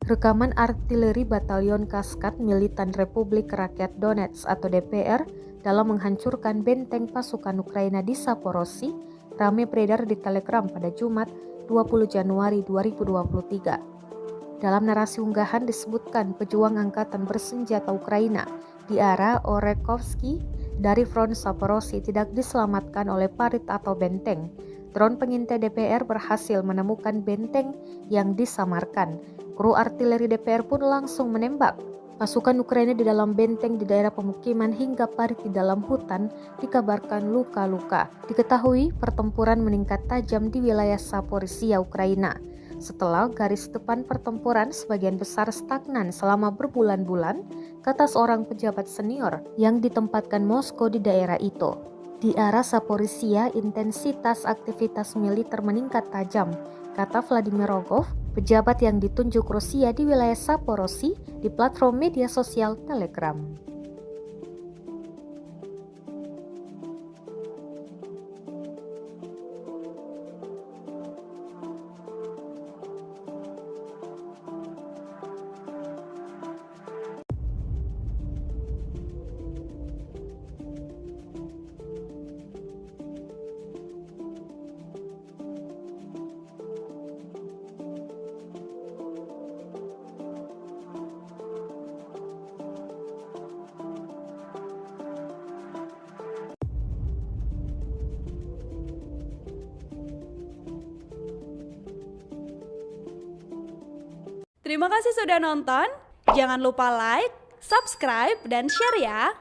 Rekaman artileri Batalion Kaskad Militan Republik Rakyat Donetsk atau DPR dalam menghancurkan benteng pasukan Ukraina di Zaporozhye ramai beredar di Telegram pada Jumat 20 Januari 2023. Dalam narasi unggahan disebutkan pejuang angkatan bersenjata Ukraina di arah Orekhovsky dari front Zaporozhye tidak diselamatkan oleh parit atau benteng. Drone pengintai DPR berhasil menemukan benteng yang disamarkan. Kru artileri DPR pun langsung menembak. Pasukan Ukraina di dalam benteng di daerah pemukiman hingga parit di dalam hutan dikabarkan luka-luka. Diketahui pertempuran meningkat tajam di wilayah Zaporizhia, Ukraina. Setelah garis depan pertempuran sebagian besar stagnan selama berbulan-bulan, kata seorang pejabat senior yang ditempatkan Moskow di daerah itu. Di arah Zaporizhia, intensitas aktivitas militer meningkat tajam, kata Vladimir Rogov, pejabat yang ditunjuk Rusia di wilayah Zaporozhye di platform media sosial Telegram. Terima kasih sudah nonton. Jangan lupa like, subscribe, dan share ya.